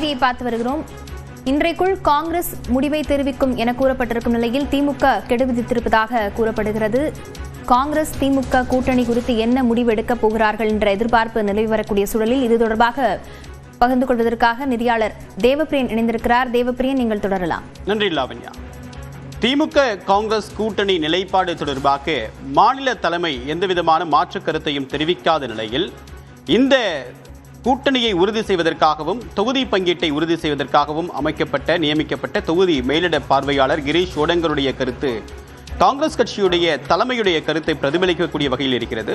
செய்தியை பார்த்து வருகிறோம். இன்றைக்குள் காங்கிரஸ் முடிவை தெரிவிக்கும் என கூறப்பட்டிருக்கும் நிலையில் திமுக கெடு விதித்திருப்பதாக கூறப்படுகிறது. காங்கிரஸ் திமுக கூட்டணி குறித்து என்ன முடிவு எடுக்கப் போகிறார்கள் என்ற எதிர்பார்ப்பு நிலவி வரக்கூடிய சூழலில் இது தொடர்பாக பகிர்ந்து கொள்வதற்காக நெறியாளர் தேவப்பிரியன் இணைந்திருக்கிறார். தேவப்பிரியன், நீங்கள் தொடரலாம். நன்றி லாவண்யா. திமுக காங்கிரஸ் கூட்டணி நிலைப்பாடு தொடர்பாக மாநில தலைமை எந்தவிதமான மாற்று கருத்தையும் தெரிவிக்காத நிலையில் இந்த கூட்டணியை உறுதி செய்வதற்காகவும் தொகுதி பங்கீட்டை உறுதி செய்வதற்காகவும் நியமிக்கப்பட்ட தொகுதி மேலிட பார்வையாளர் கிரீஷ் ஷோடங்கருடைய கருத்து காங்கிரஸ் கட்சியுடைய தலைமையுடைய கருத்தை பிரதிபலிக்கக்கூடிய வகையில் இருக்கிறது.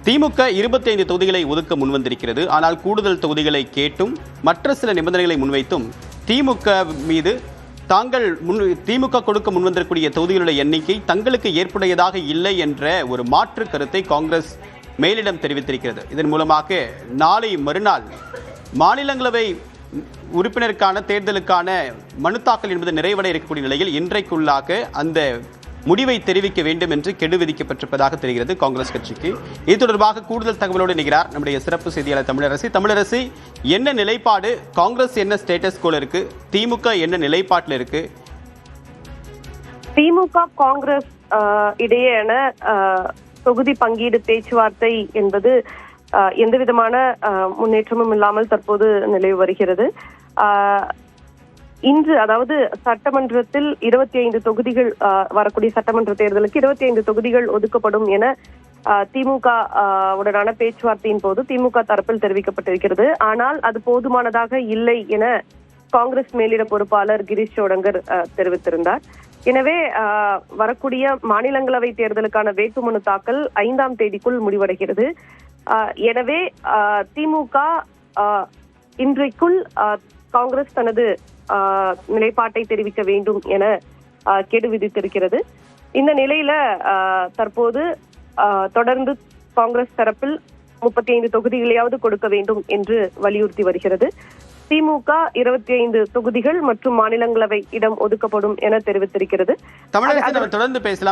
திமுக 25 தொகுதிகளை ஒதுக்க முன்வந்திருக்கிறது. ஆனால் கூடுதல் தொகுதிகளை கேட்டும் மற்ற சில நிபந்தனைகளை முன்வைத்தும் திமுக மீது திமுக கொடுக்க முன்வந்திருக்கக்கூடிய தொகுதிகளுடைய எண்ணிக்கை தங்களுக்கு ஏற்புடையதாக இல்லை என்ற ஒரு மாற்று கருத்தை காங்கிரஸ் மேலிடம் தெரிவித்திருக்கிறது. இதன் மூலமாக நாளை மறுநாள் மாநிலங்களவை உறுப்பினருக்கான தேர்தலுக்கான மனு தாக்கல் என்பது நிறைவடைய இருக்கக்கூடிய நிலையில் இன்றைக்குள்ளாக அந்த முடிவை தெரிவிக்க வேண்டும் என்று கெடு விதிக்கப்பட்டிருப்பதாக தெரிகிறது காங்கிரஸ் கட்சிக்கு. இது தொடர்பாக கூடுதல் தகவலோடு நிற்கிறார் நம்முடைய சிறப்பு செய்தியாளர் தமிழரசி. என்ன நிலைப்பாடு? காங்கிரஸ் என்ன ஸ்டேட்டஸ் கோல இருக்கு? திமுக என்ன நிலைப்பாட்டில் இருக்கு? திமுக காங்கிரஸ் இடையேயான தொகுதி பங்கீடு பேச்சுவார்த்தை என்பது எந்தவிதமான முன்னேற்றமும் இல்லாமல் தற்போது நிலவி வருகிறது. இன்று, அதாவது சட்டமன்றத்தில் 25 தொகுதிகள், வரக்கூடிய சட்டமன்ற தேர்தலுக்கு 25 தொகுதிகள் ஒதுக்கப்படும் என திமுக உடனான பேச்சுவார்த்தையின் போது திமுக தரப்பில் தெரிவிக்கப்பட்டிருக்கிறது. ஆனால் அது போதுமானதாக இல்லை என காங்கிரஸ் மேலிட பொறுப்பாளர் கிரீஷ் ஷோடங்கர் தெரிவித்திருந்தார். எனவே வரக்கூடிய மாநிலங்களவை தேர்தலுக்கான வேட்புமனு தாக்கல் 5ஆம் தேதிக்குள் முடிவடைகிறது. எனவே திமுக இன்றைக்குள் காங்கிரஸ் தனது நிலைப்பாட்டை தெரிவிக்க வேண்டும் என கெடு விதித்திருக்கிறது. இந்த நிலையில தற்போது தொடர்ந்து காங்கிரஸ் தரப்பில் 35 தொகுதிகளையாவது கொடுக்க வேண்டும் என்று வலியுறுத்தி வருகிறது. திமுக 25 தொகுதிகள் மற்றும் மாநிலங்களவை இடம் ஒதுக்கப்படும் என தெரிவித்திருக்கிறது. தொடர்ந்து பேசலாம்.